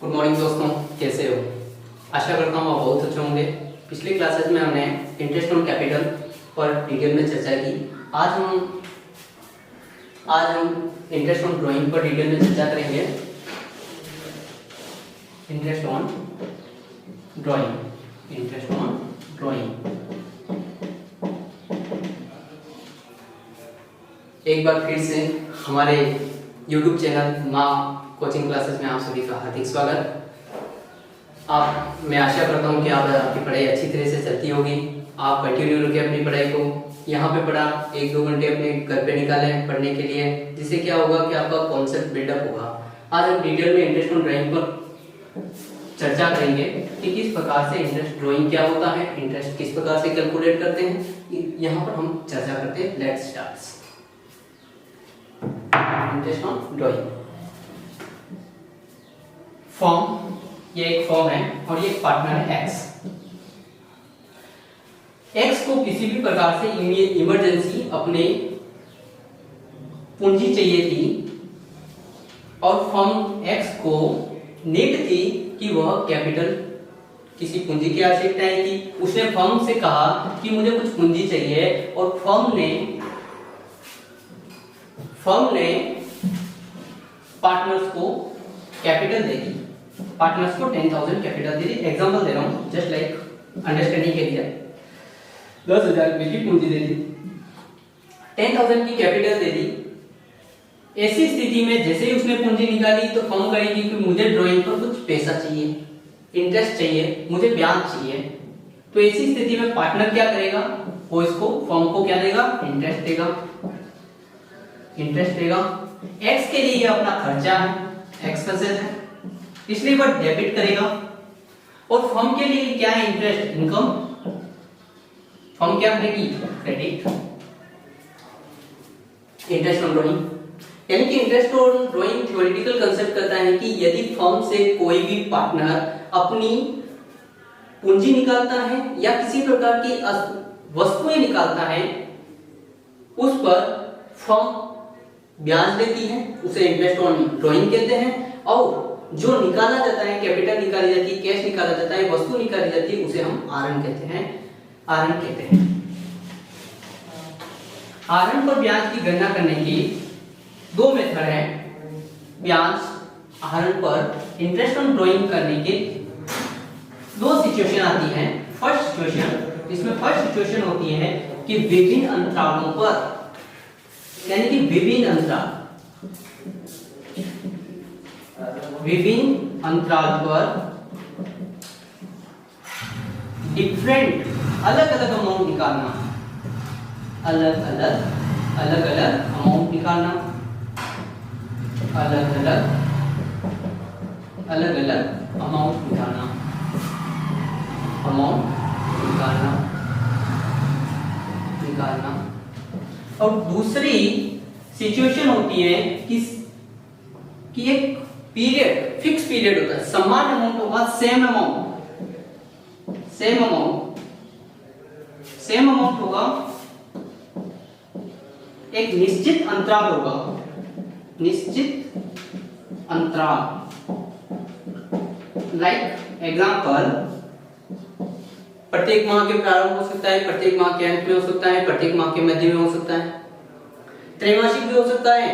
Good morning दोस्तों, कैसे हो? आशा करता हूँ आप बहुत अच्छे होंगे। पिछले क्लासेस में हमने इंटरेस्ट ऑन कैपिटल पर डिटेल में चर्चा की। आज हम इंटरेस्ट ऑन ड्राइंग पर डिटेल में चर्चा करेंगे। Interest on drawing, interest on drawing. एक बार फिर से हमारे YouTube चैनल माँ कोचिंग क्लासेस में आप सभी का हार्दिक स्वागत। मैं आशा करता हूँ कि आपकी पढ़ाई अच्छी तरह से चलती होगी। आप कंटिन्यू रखें अपनी पढ़ाई को। यहाँ पे पढ़ा 1-2 घंटे अपने घर पे निकालें पढ़ने के लिए, जिससे क्या होगा कि आपका कॉन्सेप्ट बिल्डअप होगा। आज हम डिटेल में इंटरेस्ट ऑन ड्राइंग पर चर्चा करेंगे कि किस प्रकार से इंटरेस्ट ड्राइंग क्या होता है, इंटरेस्ट किस प्रकार से कैलकुलेट करते हैं। यहाँ पर हम चर्चा करते हैं। Let's start. Interest on drawing form, ये एक फॉर्म है और ये एक पार्टनर है एक्स। एक्स को किसी भी प्रकार से इमरजेंसी अपने पूंजी चाहिए थी और फर्म एक्स को नीड थी कि वह कैपिटल किसी पूंजी की आवश्यकता थी। उसने फर्म से कहा कि मुझे कुछ पूंजी चाहिए और फर्म ने पार्टनर्स को कैपिटल दे दी। पार्टनर्स को 10,000 कैपिटल दे दी। एग्जांपल दे रहा हूं जस्ट लाइक अंडरस्टैंडिंग के लिए। 10,000 रुपए की पूंजी दे दी, 10,000 की कैपिटल दे दी। ऐसी स्थिति में जैसे ही उसने पूंजी निकाली तो फर्म कहेगी कि मुझे ड्राइंग पर कुछ पैसा चाहिए, इंटरेस्ट चाहिए, मुझे ब्याज चाहिए। तो ऐसी स्थिति में पार्टनर क्या करेगा? वो इसको फर्म को क्या देगा? इंटरेस्ट देगा। इंटरेस्ट देगा। एक्स के लिए अपना खर्चा है, एक्सपेंसेस है, इसलिए वह डेबिट करेगा। और फर्म के लिए क्या है? Interest, income. फर्म क्या करेगी? क्रेडिट। इंटरेस्ट ऑन ड्राइंग, यानी कि interest on drawing theoretical concept करता है कि यदि फर्म से कोई भी पार्टनर अपनी पूंजी निकालता है या किसी प्रकार की वस्तुएं निकालता है, उस पर फर्म ब्याज देती है, उसे इंटरेस्ट ऑन ड्राइंग कहते हैं। और जो निकाला जाता है, कैपिटल निकाली जाती है, कैश निकाला जाता है, वस्तु निकाली जाती है, उसे हम आरएन कहते हैं। आरएन कहते हैं। आरएन पर ब्याज की गणना करने की 2 मेथड है। ब्याज आरएन पर इंटरेस्ट ऑन ड्राइंग करने के 2 सिचुएशन आती हैं। फर्स्ट सिचुएशन, इसमें फर्स्ट सिचुएशन होती है कि विभिन्न अंतरालों पर, यानी कि विभिन्न अंतराल पर डिफरेंट अलग अलग अमाउंट निकालना, अलग अलग अमाउंट निकालना, अलग अलग अमाउंट निकालना। और दूसरी सिचुएशन होती है कि एक पीरियड, फिक्स पीरियड होता है, समान अमाउंट होगा, सेम अमाउंट होगा, एक निश्चित अंतराल होगा, निश्चित अंतराल। लाइक एग्जांपल, प्रत्येक माह के प्रारंभ हो सकता है, प्रत्येक माह के अंत में हो सकता है, प्रत्येक माह के मध्य में हो सकता है, त्रैमासिक भी हो सकता है।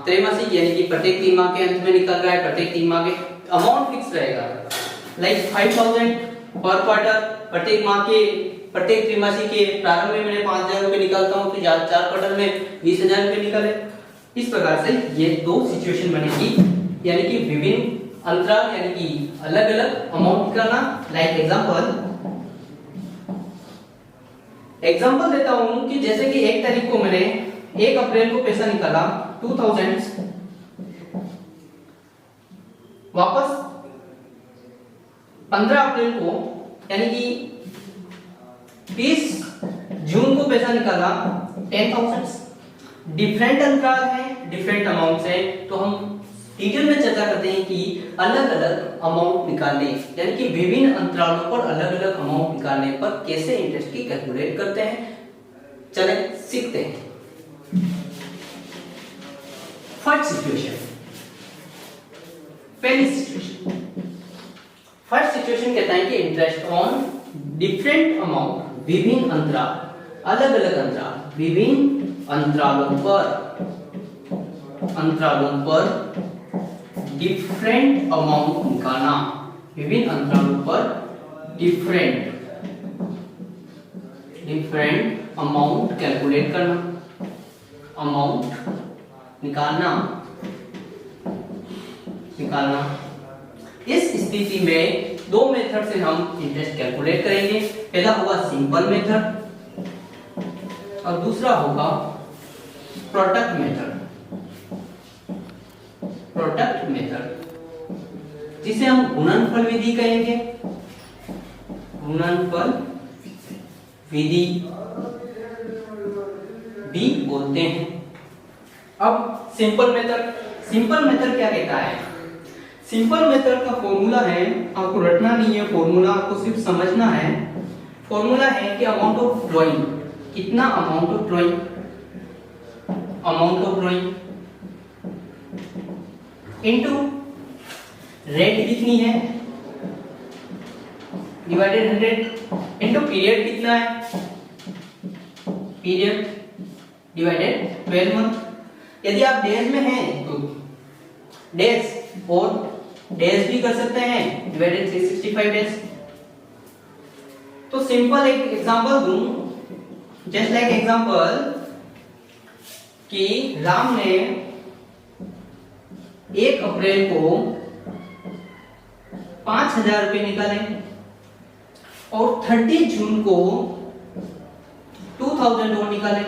त्रैमासिक यानी कि प्रत्येक 3 माह के अंत में निकल रहा है, प्रत्येक 3 माह के अमाउंट फिक्स रहेगा। लाइक 5,000 पर क्वार्टर, प्रत्येक माह के प्रत्येक त्रैमासिक के प्रारंभ में मैंने 5,000 रुपए निकालता हूँ तो 4 क्वार्टर में 20,000 रुपए निकले। इस प्रकार से ये 2 सिचुएशन बनेगी, यानी कि विभिन्न अंतराल, यानी कि अलग अलग अमाउंट निकालना। लाइक एग्जांपल देता हूं कि जैसे कि 1 तारीख को मैंने 1 अप्रैल को पैसा निकाला 2000, वापस 15 अप्रैल को, यानी कि 20 जून को पैसा निकाला 10,000। डिफरेंट अंतराल है, डिफरेंट अमाउंट्स है, तो हम डिटेल में चर्चा करते हैं कि अलग अलग अमाउंट निकालने, यानी कि विभिन्न अंतरालों पर अलग अलग अमाउंट निकालने पर कैसे इंटरेस्ट की कैलकुलेट करते हैं। चले सीखते हैं। फर्स्ट सिचुएशन, पहली सिचुएशन, फर्स्ट सिचुएशन कहता है कि इंटरेस्ट ऑन डिफरेंट अमाउंट विभिन्न अंतराल, अलग अलग अंतराल, विभिन्न अंतरालों पर डिफरेंट अमाउंट निकालना, विभिन्न अंतरालों पर डिफरेंट अमाउंट कैलकुलेट करना, अमाउंट निकालना। इस स्थिति में दो मेथड से हम इंटरेस्ट कैलकुलेट करेंगे। पहला होगा सिंपल मेथड और दूसरा होगा प्रोडक्ट मेथड, जिसे हम गुणनफल विधि कहेंगे। गुणनफल विधि भी बोलते हैं। अब सिंपल मेथड क्या कहता है? सिंपल मेथड का फॉर्मूला है, आपको रटना नहीं है फॉर्मूला, आपको सिर्फ समझना है। फॉर्मूला है कि अमाउंट ऑफ ड्राइंग, कितना amount of drawing into rate कितनी है डिवाइडेड 100 इनटू पीरियड कितना है, पीरियड डिवाइडेड 12 मंथ। यदि आप डेज में हैं तो डेज और डेज भी कर सकते हैं, डिवाइडेड 365 डेज। तो सिंपल एक एग्जांपल दूं, जस्ट लाइक एग्जांपल कि राम ने 1 अप्रैल को 5,000 रुपए निकाले और 30 जून को 2,000 और निकाले।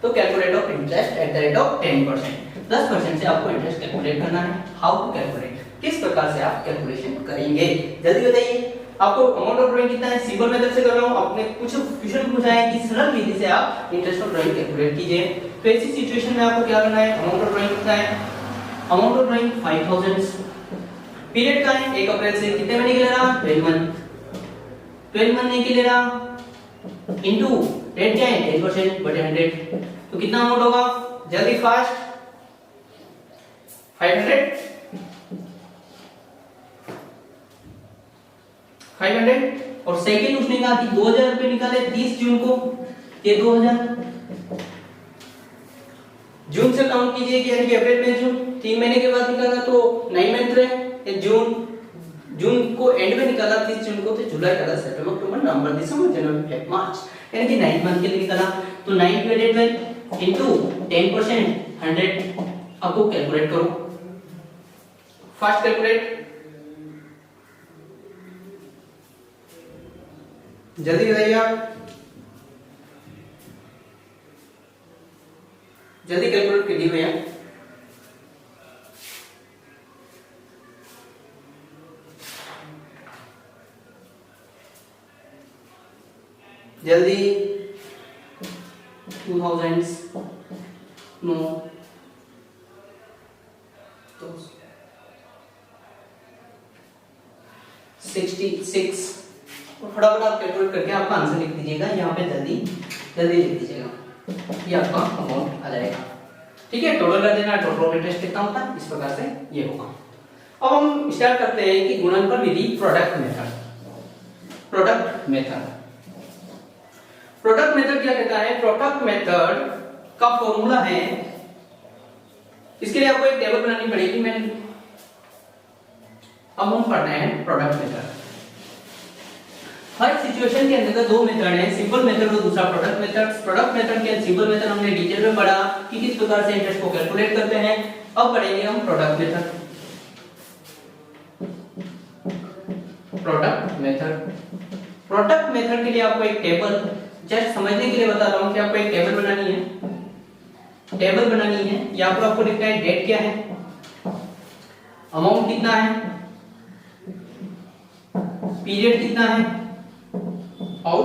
तो calculate of interest at the rate of 10%, 10% से आपको इंटरेस्ट कैलकुलेट करना है। हाउ टू कैलकुलेट, किस प्रकार से आप कैलकुलेशन करेंगे, जल्दी बताइए। आपको अमाउंट ऑफ ड्राइंग कितना है, सिंपल मेथड से कर रहा हूं। आपने कुछ क्वेश्चन पूछा है कि सरल विधि से आप इंटरेस्ट ऑफ ड्राइंग कैलकुलेट कीजिए। तो ऐसी सिचुएशन में आपको क्या करना है, अमाउंट ऑफ ड्राइंग कितना है, अमाउंट ऑफ ड्राइंग 5000, पीरियड का है 1 अप्रैल से कितने महीने के लिए रहा, 12 मंथ, 12 महीने के लिए रहा इनटू रेट क्या है 10% बटे 100, तो कितना अमाउंट होगा, जल्दी फास्ट 500 और सेकंड उसने कहा कि 2000 रुपए निकाले 30 जून को, ये 2000 जून से काउंट कीजिए कि यानी कि अप्रैल में जून 3 महीने के बाद निकाला तो 9 मंथ रहे। जून को एंड में निकाला 30 जून को, तो जुलाई अगस्त सितंबर अक्टूबर नवंबर दिसंबर जनवरी फरवरी मार्च, यानी कि 9 मंथ के लिए निकाला। तो 9 डिवाइडेड बाय इनटू 10% 100, आपको कैलकुलेट करो, फास्ट कैलकुलेट, जल्दी बताइए आप, जल्दी कैलकुलेट कीजिए भैया। जल्दी 2000 नो तो 66, फटाफट आप कैलकुलेट करके आपका आंसर लिख दीजिएगा यहाँ पे, जल्दी लिख दीजिएगा, ये आपका अमाउंट आ जाएगा। ठीक है, टोटल कर देना, टोटल ऑफ इंटरेस्ट कितना होता है, इस प्रकार से ये होगा। अब हम स्टार्ट करते हैं कि गुणनफल विधि, प्रोडक्ट मेथड क्या कहता है। प्रोडक्ट मेथड का फॉर्मूला है, इसके लिए आपको एक टेबल बनानी पड़ेगी। अब हम पढ़ना है प्रोडक्ट मेथड। हर सिचुएशन के अंदर दो मेथड हैं, सिंपल मेथड और दूसरा प्रोडक्ट मेथड। प्रोडक्ट मेथड के सिंपल मेथड हमने डिटेल में पढ़ा कि किस प्रकार से इंटरेस्ट को कैलकुलेट करते हैं। अब पढ़ेंगे हम प्रोडक्ट मेथड। प्रोडक्ट मेथड के लिए आपको एक टेबल, जस्ट समझने के लिए बता रहा हूं कि आपको एक टेबल बनानी है। यहाँ पर आपको लिखना है डेट क्या है, अमाउंट कितना है, पीरियड कितना है और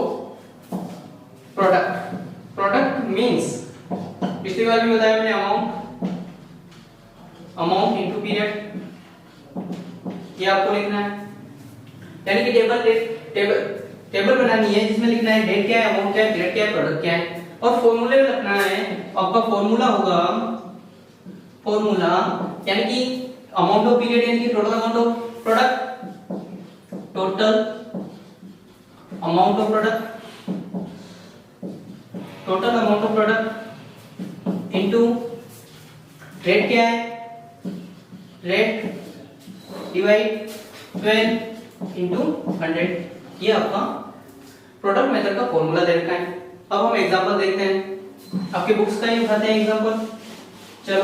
प्रोडक्ट मींस पिछली बार भी बताया मैंने, अमाउंट इनटू पीरियड, ये आपको लिखना है। यानी कि टेबल बनानी है जिसमें लिखना है डेट क्या है, अमाउंट क्या है, पीरियड क्या है, प्रोडक्ट क्या है, और फॉर्मूले में रखना है। आपका फॉर्मूला होगा यानी कि अमाउंट ऑफ पीरियड यानी कि total amount of product total amount of product into rate क्या है, रेट डिवाइड 12 इनटू 100, ये आपका प्रोडक्ट मेथड का फॉर्मूला दे रखा है। अब हम एग्जांपल देखते हैं, आपके बुक्स का ही उठाते हैं एग्जांपल। चलो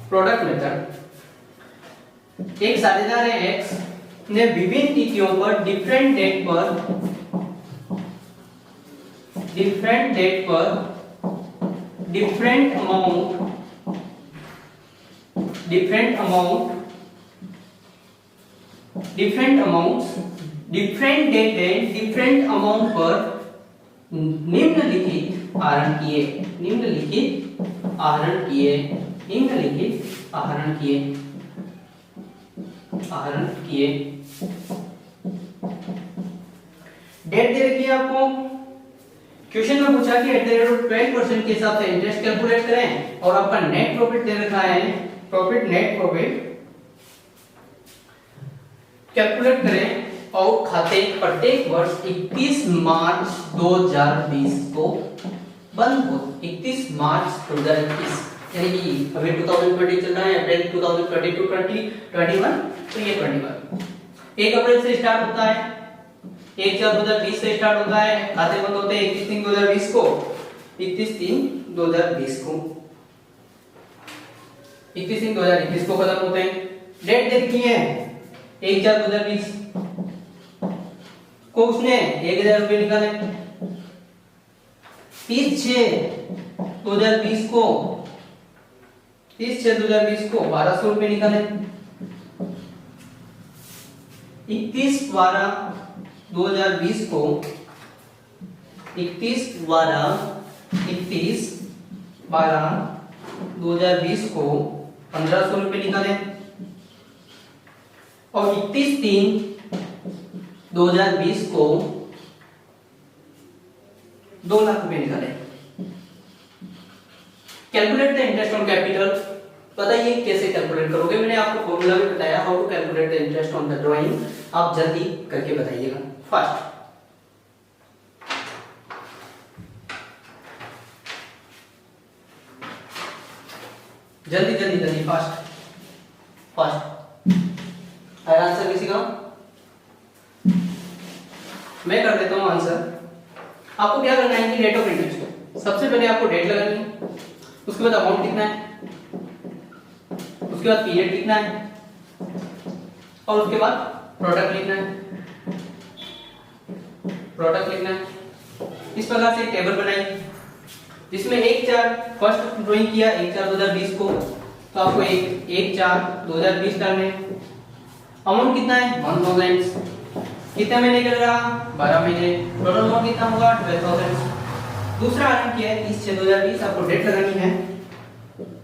प्रोडक्ट मेथड, एक साझेदार है एक्स ने विभिन्न तिथियों पर डिफरेंट डेट पर डिफरेंट अमाउंट पर निम्नलिखित आहरण किए। डेट दे रखी है आपको, क्वेश्चन में पूछा कि एट द रेट ऑफ 12% के हिसाब से इंटरेस्ट कैलकुलेट करें, और आपका नेट प्रॉफिट दे रखा है, नेट प्रॉफिट कैलकुलेट करें और खाते प्रत्येक वर्ष 31 मार्च 2020 को बंद हो। 31 मार्च 2021 यानी कि अभी 2020 चल रहा है, अप्रैल 2020 टू 2021, तो ये 21 1 अप्रैल से स्टार्ट होता है, 1/4/2020 से स्टार्ट होता है, खाते बंद होते हैं 31/3/2020 को, 31/3/2020 को, 31/3/2021 को खत्म होते हैं। डेट दे रखी है 1/4/2020 को, उसने 1000 रुपए निकाले। 30/6/2020 को 1200 रुपए निकाले। 31/12/2020 को 31/12/2020 को 1500 रुपए निकाले, और 31/3/2020 को 2 लाख रुपए निकाले। Calculate the interest on capital, बताइए कैसे कैलकुलेट करोगे। मैंने आपको फॉर्मूला भी बताया, how to calculate the interest on the drawing, आप जल्दी करके बताइएगा। फर्स्ट जल्दी फास्ट है आंसर किसी का? मैं कर देता हूं आंसर। आपको क्या करना है कि रेट ऑफ इंटरेस्ट, सबसे पहले आपको डेट लगानी है, उसके बाद अमाउंट कितना है, उसके बाद पीरियड कितना है, और उसके बाद प्रोडक्ट लिखना है। इस प्रकार से एक टेबल बनाई जिसमें 1/4 फर्स्ट ड्राइंग किया 1/4/2020 को, तो आपको 1/4/2020 डालने। अमाउंट कितना है 1000, कितने महीने के लिए, 12 महीने, टोटल अमाउंट कितना होगा 12000। दूसरा आइटम किया है 30/6/2020, आपको डेट लगानी है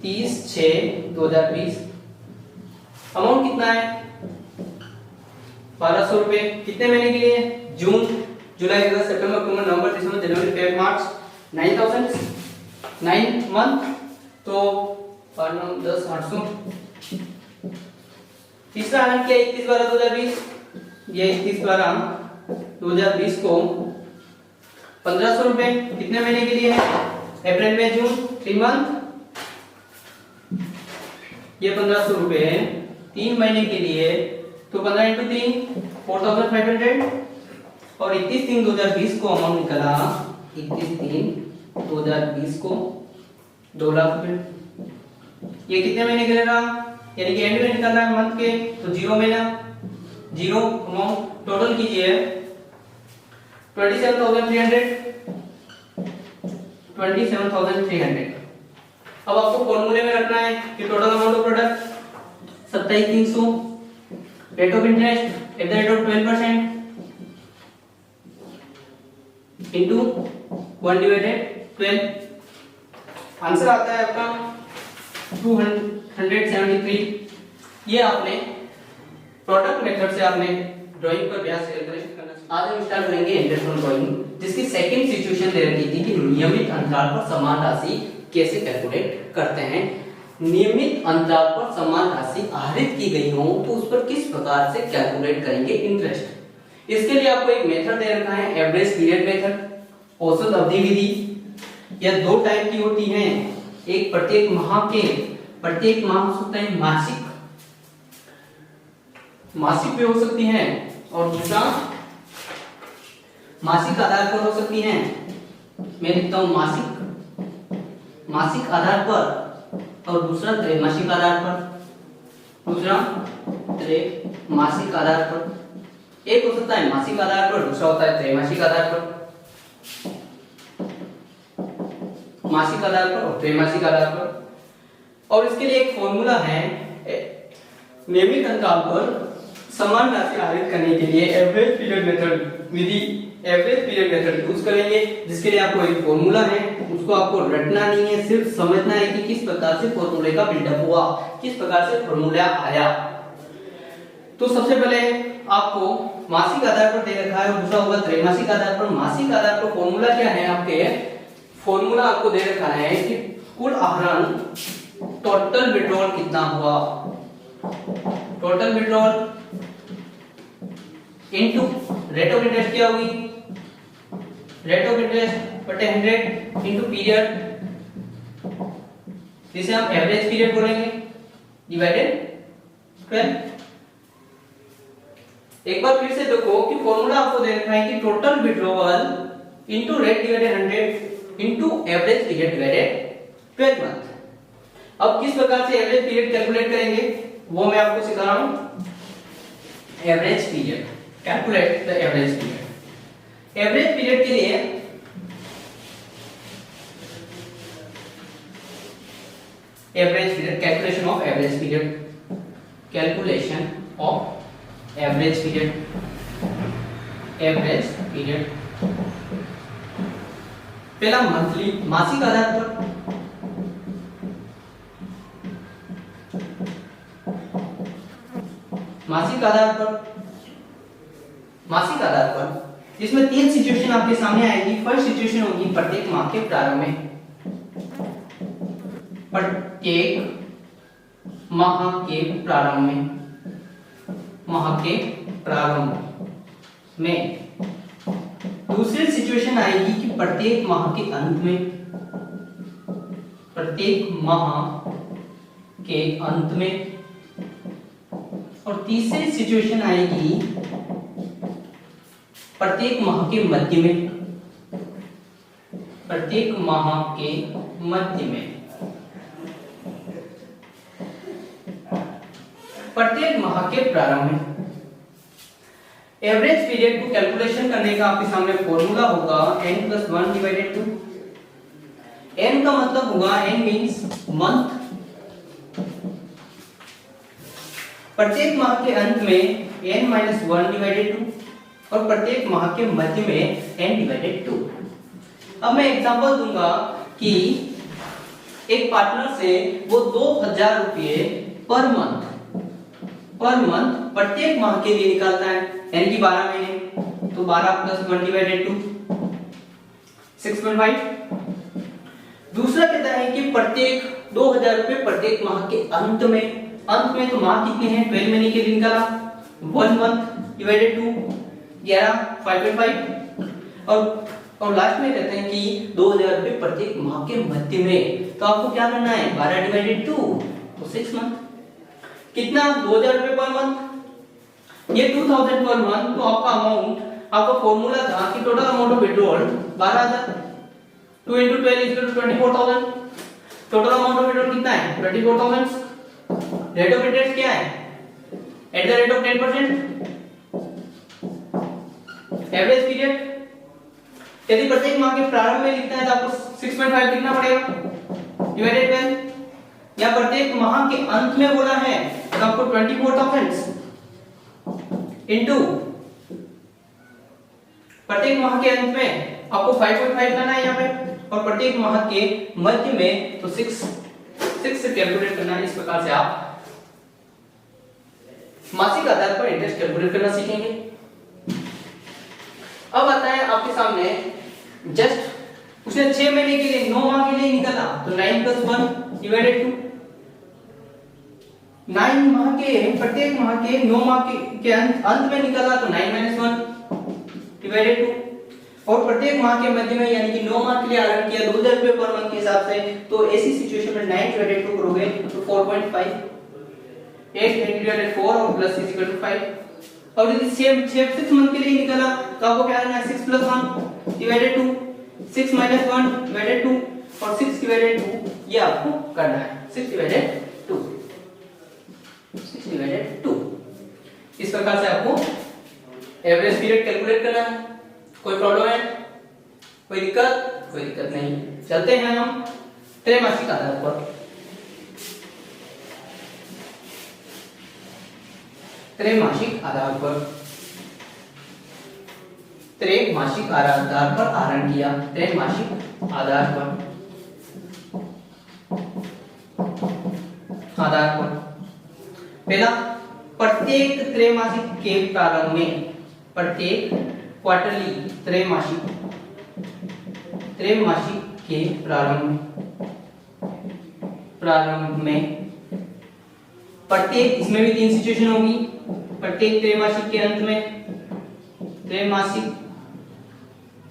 30/6/2020। अमाउंट कितना है 1200 रुपए, कितने महीने के लिए, जून जुलाई अगस्त सितंबर अक्टूबर नवंबर दिसंबर जनवरी फरवरी मार्च, 9000 9 मंथ, तो 10,800। तीसरा आइटम किया 31/12/2020, ये 31/12/2020 को 1500 रुपए, कितने महीने के लिए, अप्रैल में जून 3 मंथ, ये 1500 रुपए 3 महीने के लिए, तो 15 × 3 4500, और 31/3/2020 को अमाउंट निकला 31/3/2020 को 2 लाख रुपए। ये कितने महीने के लिए रहा, यानी कि एंड में निकल रहा है मंथ के, तो 0 महीना 0 अमाउंट, टोटल कीजिए 27,300। अब आपको फॉर्मूले में रखना है कि total amount of product 27,300, rate of interest at the rate of 12% into 1/12। Answer आता है आपका 273। ये आपने प्रोडक्ट मेथड से आपने ड्राइंग पर ब्याज कैलकुलेशन करना। आज हम स्टार्ट करेंगे इंटरेस्ट ऑन ड्राइंग, जिसकी सेकंड सिचुएशन दे रखी थी कि नियमित अंतराल पर समान राशि कैसे कैलकुलेट करते हैं। नियमित अंतराल पर समान राशि आहरित की गई हो तो उस पर किस प्रकार से कैलकुलेट करेंगे इंटरेस्ट। इसके लिए आपको एक मेथड दे रखा है, एवरेज पीरियड मेथड, औसत अवधि विधि। यह दो टाइप की होती है, एक प्रत्येक माह हो सकता है मासिक भी हो सकती है, और दूसरा मासिक आधार पर हो सकती है। मैं लिखता हूं मासिक आधार पर, और दूसरा त्रैमासिक आधार पर, एक हो सकता है मासिक आधार पर, दूसरा होता है त्रैमासिक आधार पर, मासिक आधार पर और त्रैमासिक आधार पर। और इसके लिए एक फॉर्मूला है, नियमित अंतराल पर समान राशि आहरित करने के लिए एवरेज पीरियड मेथड यूज करेंगे, जिसके लिए आपको एक फॉर्मूला है, उसको आपको रटना नहीं है, सिर्फ समझना है कि किस प्रकार से फॉर्मूले का बिल्डअप हुआ, किस प्रकार से फॉर्मूला आया। तो सबसे पहले आपको मासिक आधार पर दे रखा है, दूसरा होगा त्रैमासिक आधार पर। मासिक आधार पर फॉर्मूला क्या है, फॉर्मूला आपको दे रखा है कि कुल आहरण टोटल विड्रॉल कितना हुआ, total withdrawal into rate of interest क्या होगी, रेट ऑफ इंटरेस्ट बटे 100 इनटू पीरियड, जिसे हम एवरेज पीरियड बोलेंगे, डिवाइडेड 12। एक बार फिर से देखो कि फॉर्मूला आपको दे रखा है कि total withdrawal into rate divided 100 into average period divided 12 month. अब किस प्रकार से एवरेज पीरियड कैलकुलेट करेंगे वो मैं आपको सिखा रहा हूं। Average period, calculate the average period. Average period के लिए average period, calculation of average period, calculation of average period, average period पहला मंथली, मासिक आधार पर, मासिक आधार पर इसमें तीन सिचुएशन आपके सामने आएगी। फर्स्ट सिचुएशन होगी प्रत्येक माह के प्रारंभ में, प्रत्येक माह के प्रारंभ में। दूसरी सिचुएशन आएगी कि प्रत्येक माह के अंत में, प्रत्येक माह के अंत में। और तीसरी सिचुएशन आएगी प्रत्येक माह के मध्य में, प्रत्येक माह के मध्य में। प्रत्येक माह के प्रारंभ में। एवरेज पीरियड को कैलकुलेशन करने का आपके सामने फॉर्मूला होगा n+1 डिवाइडेड 2। n का मतलब होगा, n मींस मंथ। प्रत्येक माह के अंत में n-1 डिवाइडेड 2 और प्रत्येक माह के मध्य में n डिवाइडेड 2। अब मैं एग्जांपल दूंगा कि एक पार्टनर से वो 2000 रुपये पर मंथ प्रत्येक माह के लिए निकालता है, यानी कि 12 महीने, तो 12 + 1 डिवाइडेड 2 6.5। दूसरा कहता है कि प्रत्येक 2000 रुपये प्रत्येक माह के अंत में तो माह कितने हैं, 12 महीने के लिए निकाला, 1 मंथ डिवाइडेड 2 11 5.5। और लास्ट में कहते हैं कि 2000 रुपये प्रत्येक माह के मध्य में, तो आपको क्या करना है, 12 डिवाइडेड 2 तो 6 मंथ। कितना, 2000 रुपये पर मंथ, ये 2000 पर मंथ। तो आपका अमाउंट, आपका फॉर्मूला था कि total amount of withdrawal 12000, 2 × 12 = 24000। Total amount of withdrawal कितना है, 24000। रेट ऑफ इंटरेस्ट क्या है, at the rate of 10%। Average period, यदि प्रत्येक माह के प्रारंभ में लिखना है तो आपको 6.5 लिखना पड़ेगा डिवाइडेड 12। या प्रत्येक माह के अंत में बोला है तो आपको 24,000 इनटू प्रत्येक माह के अंत में आपको 5.5 लाना है यहाँ पे, और प्रत्येक माह के मध्य में तो 6 से कैलकुलेट करना है। इस प्रकार से आप मासिक आधार पर इंटरेस्ट कैलकुलेट करना सीखेंगे। अब आता है आपके सामने जस्ट उसने 6 महीने के लिए 9 माह के लिए निकाला तो 9 + 1 डिवाइडेड 2। 9 माह के प्रत्येक माह के 9 माह के अंत में निकाला तो 9 - 1 डिवाइडेड 2। और प्रत्येक माह के मध्य में यानी कि 9 माह के लिए आरंभ किया 2000 रुपए पर मंथ के हिसाब से, तो ऐसी सिचुएशन में 9 डिवाइडेड 2 करोगे तो 4.5, 8 डिवाइडेड 4 और प्लस इज इक्वल टू 5। और यदि सेम 6 मंथ के लिए निकाला तो आपको क्या करना है 6 + 1 डिवाइडेड 2, 6 - 1 डिवाइडेड 2 और 6 डिवाइडेड 2 ये आपको करना है 6 डिवाइडेड 2, 6 डिवाइडेड 2। इस प्रकार से आपको एवरेज पीरियड कैलकुलेट करना है। कोई प्रॉब्लम है, कोई दिक्कत नहीं। चलते हैं हम त्रैमासिक आधार पर। त्रैमासिक आधार पर आहरण किया। त्रैमासिक आधार पर पहला, प्रत्येक त्रैमासिक के प्रारंभ में, प्रत्येक क्वार्टरली त्रैमासिक के प्रारंभ में प्रत्येक, इसमें भी 3 सिचुएशन होगी। प्रत्येक त्रैमासिक के अंत में, त्रैमासिक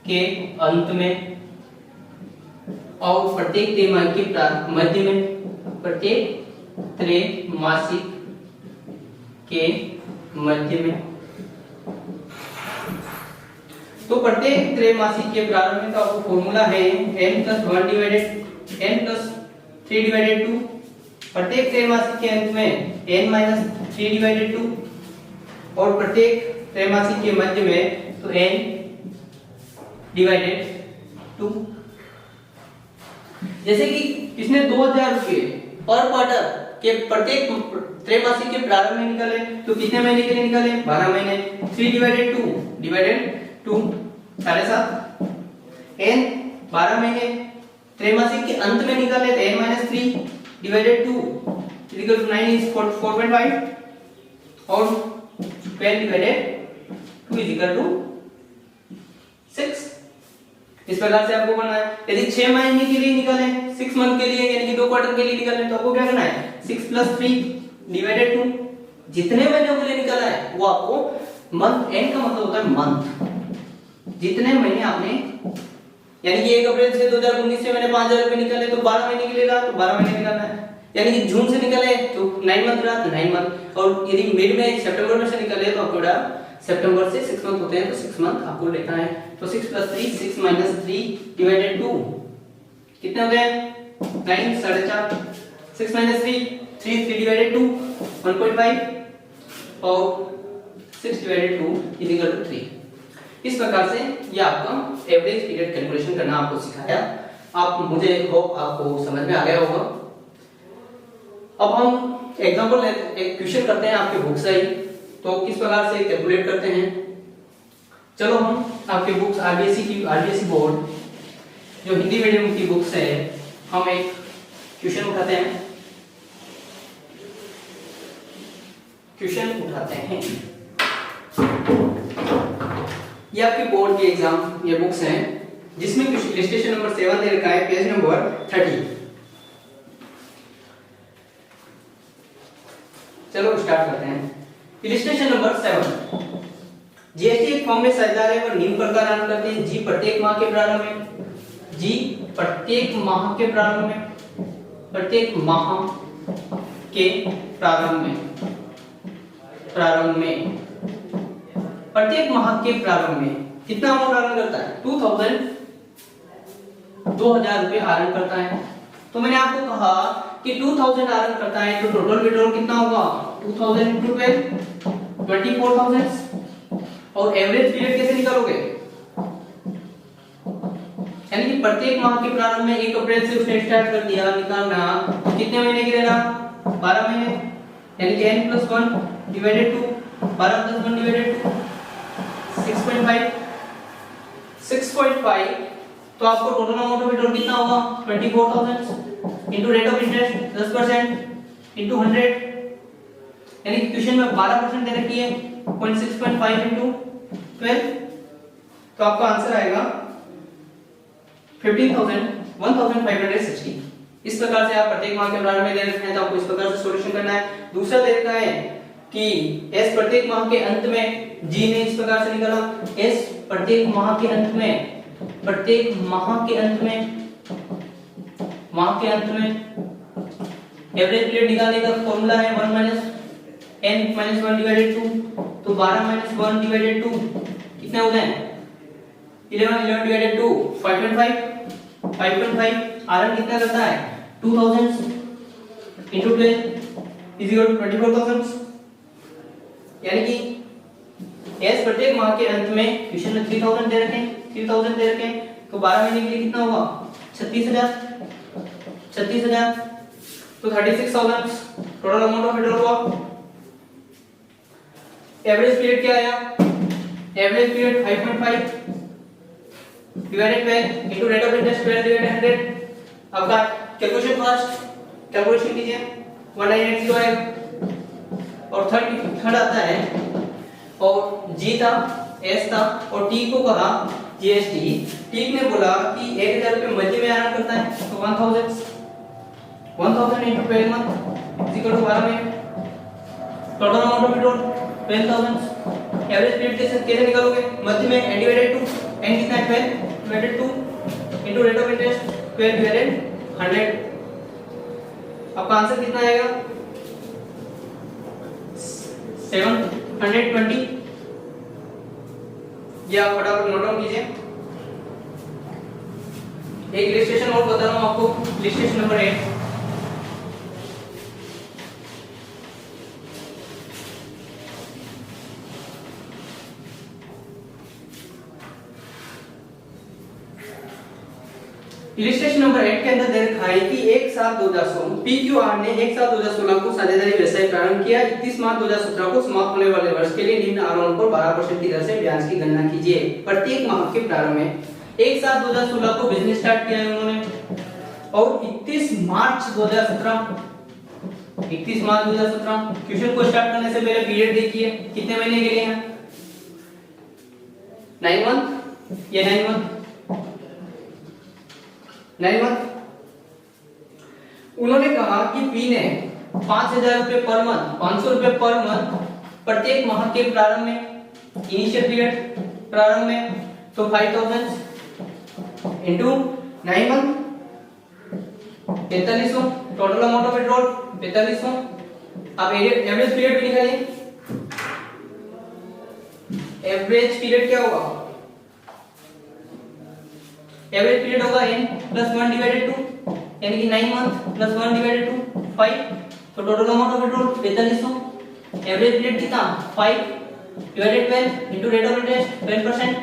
के अंत में और प्रत्येक त्रैमासिक के मध्य में, प्रत्येक त्रैमासिक के मध्य में। तो प्रत्येक त्रैमासिक के प्रारंभ में तो आपको फॉर्मूला है n + 1 डिवाइडेड n + 3 डिवाइडेड 2। प्रत्येक त्रैमासिक के अंत में n - 3 डिवाइडेड 2 और प्रत्येक त्रैमासिक के मध्य में तो n डिवाइडेड 2। जैसे कि इसने 2000 रुपए पर क्वार्टर के प्रत्येक त्रैमासिक के प्रारंभ में निकाले तो कितने महीने के लिए निकाले 12 महीने। 3 डिवाइडेड 2 डिवाइडेड 2 7.5 n 12 महीने। त्रैमासिक के अंत में निकाले तो n - 3 divided 2 equal to 9 is 4.5 और 12 डिवाइडेड 2 इज इक्वल टू 6। इस प्रकार से आपको करना है। यदि 6 महीने के लिए निकाले, 6 मंथ के लिए यानी कि 2 क्वार्टर के लिए निकाले तो आपको क्या करना है 6 + 3 डिवाइडेड 2। जितने महीनों के लिए निकाला है वो आपको मंथ, n का मतलब होता है मंथ, जितने महीने आपने, यानी कि 1 अप्रैल से 2019 से मैंने 5000 रुपए निकाले तो 12 महीने के लिए रहा तो 12 महीने निकालना है। यानी कि जून से निकाले तो 9 मंथ रहा तो 9 मंथ। और यदि मिड में सितंबर में से निकाले तो आपको सितंबर से 6 मंथ होते हैं तो 6 मंथ आपको लेना है। तो 6 + 3 6 - 3 डिवाइडेड 2 कितने हो गए 9 4.5। 6 - 3 3 डिवाइडेड 2 1.5 और 6 डिवाइडेड 2 इज इक्वल टू 3। इस प्रकार से ये आपका एवरेज पीरियड कैलकुलेशन करना आपको सिखाया। आप, मुझे होप आपको समझ में आ गया होगा। अब हम एग्जांपल एक क्वेश्चन करते हैं आपके बुक से ही, तो किस प्रकार से कैलकुलेट करते हैं। चलो हम आपके बुक्स आरबीएसई बोर्ड जो हिंदी मीडियम की बुक्स है, हम एक क्वेश्चन उठाते हैं। ये आपके बोर्ड के एग्जाम ये बुक्स हैं जिसमें इलस्ट्रेशन नंबर 7 दे रखा है, पेज नंबर 30। चलो स्टार्ट करते हैं। इलस्ट्रेशन नंबर 7, जीएसटी एक फॉर्म में साझेदार है और निम्न प्रकार आरंभ करते हैं। जी प्रत्येक माह के प्रारंभ में, जी प्रत्येक माह के प्रारंभ में, प्रत्येक माह के प्रारंभ में, प्रत्येक माह के प्रारंभ में कितना अमाउंट आरंभ करता है 2000 रुपए आरंभ करता है। तो मैंने आपको कहा कि 2000 आरंभ करता है तो टोटल विड्रॉल कितना होगा 2000 into 12 24,000। और एवरेज पीरियड कैसे निकालोगे, यानी कि प्रत्येक माह के प्रारंभ में 1 अप्रैल से उसने स्टार्ट कर दिया निकालना, तो कितने महीने के लिए रहा 12 महीने, यानी कि n + 1 डिवाइडेड 2 12 + 1 डिवाइडेड 2 6.5। तो आपको टोटल अमाउंट ऑफ विड्रॉल कितना होगा 24,000 into rate of interest 10% into 100, यानी कि क्वेश्चन में 12% दे रखी है 0.6.5 इनटू 12, तो आपका आंसर आएगा 15,000 1560। इस प्रकार से आप प्रत्येक माह के प्रारंभ में दे रखे हैं तो आपको इस प्रकार से सॉल्यूशन करना है। दूसरा दे रखा है कि s प्रत्येक माह के अंत में, g ने इस प्रकार से निकाला, s प्रत्येक माह के अंत में, प्रत्येक माह के अंत में, माह के अंत में एवरेज पीरियड निकालने का फॉर्मूला है 1 - n - 1 डिवाइडेड 2। तो 12 - 1 डिवाइडेड 2 कितने होते हैं? 11 डिवाइडेड 2 5.5 Rn कितना करता है? 2000 into 12 is equal to 24,000। यानी कि s प्रत्येक माह के अंत में क्वेश्चन में 3000 दे रखे हैं, 3000 दे रखे हैं, तो 12 महीने के लिए कितना होगा? 36,000 तो 36,000 टोटल अमाउंट ऑफ पेट्रोल हुआ। एवरेज पीरियड क्या आया? Average period 5.5 divided 12 into rate of interest 12 divided 100। अब का कैलकुलेशन फर्स्ट कैलकुलेशन कीजिए, 1980 आएगा। और थर्ड आता है, और जी था, एस था, और टी को कहा जीएसटी। टी ने बोला कि 1000 रुपए मध्य में आना करता है, तो 1000 into 12 month is equal to 12 महीने। Total amount of petrol 12000। Average period कैसे निकालोगे? मध्य में n डिवाइडेड 2, n कितना है? 12 divided 2 into rate of interest 12 divided 100। आपका आंसर कितना आएगा? 720। ये आप फटाफट नोट डाउन कीजिए। एक इलस्ट्रेशन और बता रहा हूं आपको, इलस्ट्रेशन नंबर 8। इलस्ट्रेशन नंबर 8 के अंदर दे रखा है कि 1/7/2016 पीक्यूआर ने 1/7/2016 को साझेदारी व्यवसाय प्रारंभ किया। 31 मार्च 2017 को समाप्त होने वाले वर्ष के लिए निम्न आरोपण पर 12% की दर से ब्याज की गणना कीजिए। प्रत्येक माह के प्रारंभ में 1/7/2016 को बिजनेस स्टार्ट किया है उन्होंने, और 31 मार्च 2017 क्वेश्चन को स्टार्ट करने से पहले पीरियड देखिए कितने महीने के लिए है? 9 मंथ या 9 मंथ 9 मंथ। उन्होंने कहा कि पी ने 5000 रुपए पर मंथ, 500 रुपए पर मंथ प्रत्येक माह के प्रारंभ में, इनिशियल पीरियड प्रारंभ में, तो 5000 into 9 month 4500। Total amount of petrol 4500। अब एवरेज पीरियड भी निकालिए। एवरेज पीरियड क्या होगा? एवरेज पीरियड होगा n + 1 डिवाइडेड 2, यानी कि 9 मंथ + 1 डिवाइडेड 2 5। तो total amount of petrol 4500। Average period कितना? 5 divided 12 into rate of interest 12%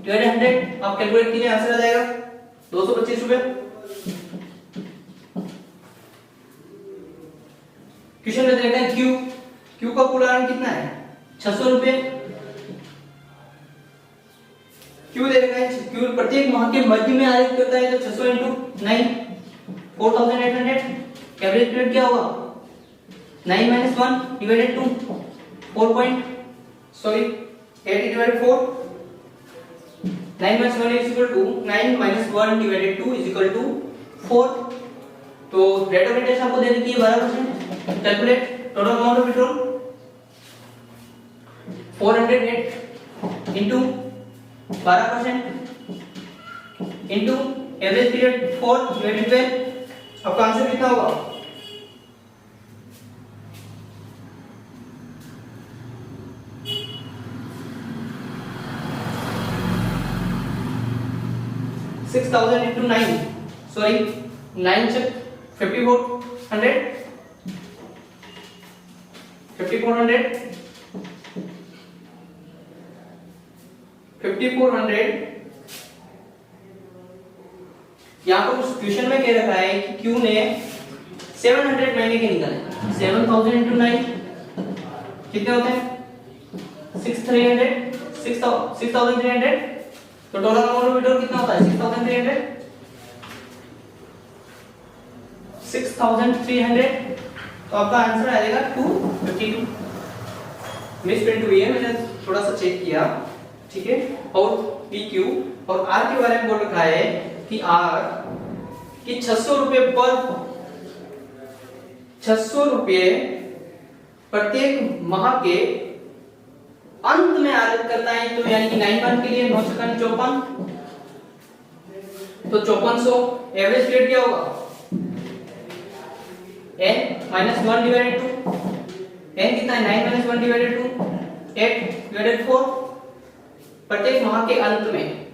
divided 100। आप कैलकुलेट कीजिए, आंसर आ जाएगा 225 रुपए। क्वेश्चन में देखते हैं क्यू का कुल आरण कितना है? 600 रुपए। क्यू दे रखा है, क्यू प्रत्येक माह के मध्य में आरित करता है, तो 600 into 9 4800। एवरेज पीरियड क्या होगा? 9 - 1 divided 2 8 divided 4। 9 - 1 is equal to 9 - 1 divided 2 is equal to 4। तो रेट ऑफ इंटरेस्ट आपको दे रखी है 12%। Calculate total amount of petrol 408 into 12% into average period 4 divided 12। आपका आंसर कितना होगा? $6,000 into 9, sorry 9 से 5400 यहाँ पर उस क्वेश्चन में कह रखा है कि क्यू ने 700 महीने के निकाले। 7000 into 9 कितने होते हैं? 6300। तो टोटल अमाउंट ऑफ पेट्रोल कितना होता है? 6300। तो आपका आंसर आ जाएगा 252। मिस प्रिंट हुई है, मैंने थोड़ा सा चेक किया, ठीक है। और पी क्यू और आर के बारे में बोल रखा है कि आर कि 600 रुपये प्रत्येक माह के अंत में आरित करता है, तो यानी कि 9 मंथ के लिए 9 सेकंड 54, तो 5400 एवरेज पीरियड क्या होगा n -1 डिवाइडेड 2, n कितना है 9 - 1 डिवाइडेड 2 8 डिवाइडेड 4 प्रत्येक माह के अंत में,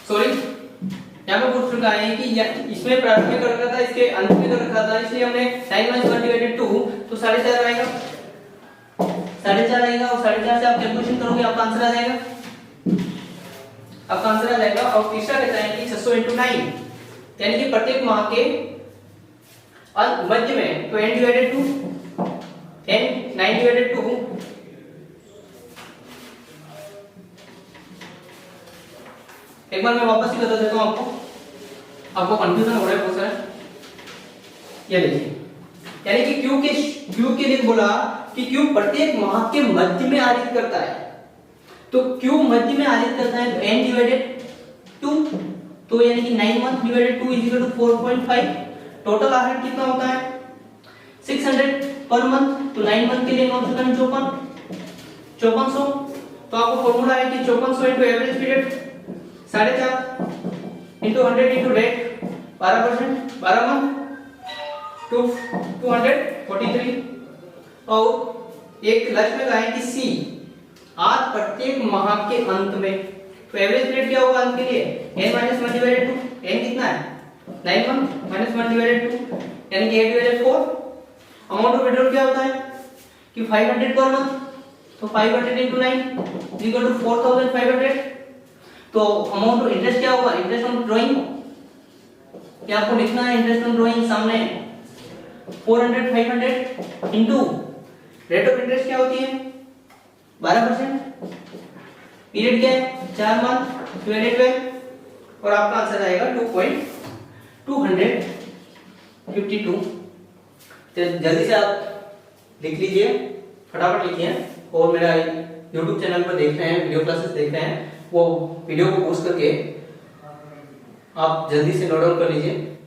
सॉरी यहाँ पे पूछ चुका है कि इसमें प्रारंभ में कर रखा था, इसके अंत में कर रखा था, इसलिए हमने 9 - 1 डिवाइडेड 2 तो 4.5 आएगा, 4.5 आएगा और 4.5 से आप कैलकुलेशन करोगे आपका आंसर आ जाएगा, आपका आंसर आ जाएगा। और तीसरा कहता है कि 600 × 9 यानी कि प्रत्येक माह के मध्य में, तो n डिवाइडेड 2 n 9 डिवाइडेड 2 एक बार मैं वापस ही बता देता हूं आपको कंफ्यूजन हो रहा है बहुत सारा। ये देखिए यानी कि Q के लिए बोला कि Q प्रत्येक माह के मध्य में आरित करता है, तो Q मध्य में आरित करता है तो n डिवाइडेड 2, तो यानी कि 9 मंथ डिवाइडेड 2 = 4.5, टोटल आरित कितना होता है 600 पर मंथ, तो 9 मंथ के लिए 9 सेकंड 5400, तो आपको फार्मूला है कि 5400 * एवरेज पीरियड 4.5 × 100 × डेट 12%, 12 मंथ 243, और एक लास्ट में कहा है कि सी आर प्रत्येक माह के अंत में, तो एवरेज पीरियड क्या होगा अंत के लिए n - 1 डिवाइडेड 2, n कितना है 9 मंथ -1 डिवाइडेड 2 यानी कि 8 डिवाइडेड 4। अमाउंट ऑफ विड्रॉल क्या होता है कि 500 पर मंथ, तो 500 × 9 = 4500, तो अमाउंट ऑफ इंटरेस्ट क्या होगा, इंटरेस्ट ऑन ड्राइंग क्या आपको लिखना है, इंटरेस्ट ऑन ड्राइंग सामने 400 500 इनटू रेट ऑफ इंटरेस्ट क्या होती है 12%, पीरियड क्या है 4 मंथ डिवाइडेड 12, और आपका आंसर आएगा 2.252। तो जल्दी से आप लिख लीजिए, फटाफट लिखिए, और मेरा YouTube चैनल पर देख रहे हैं, वीडियो क्लासेस देख रहे हैं, वो वीडियो को पोस्ट करके आप जल्दी से नोट डाउन कर लीजिए।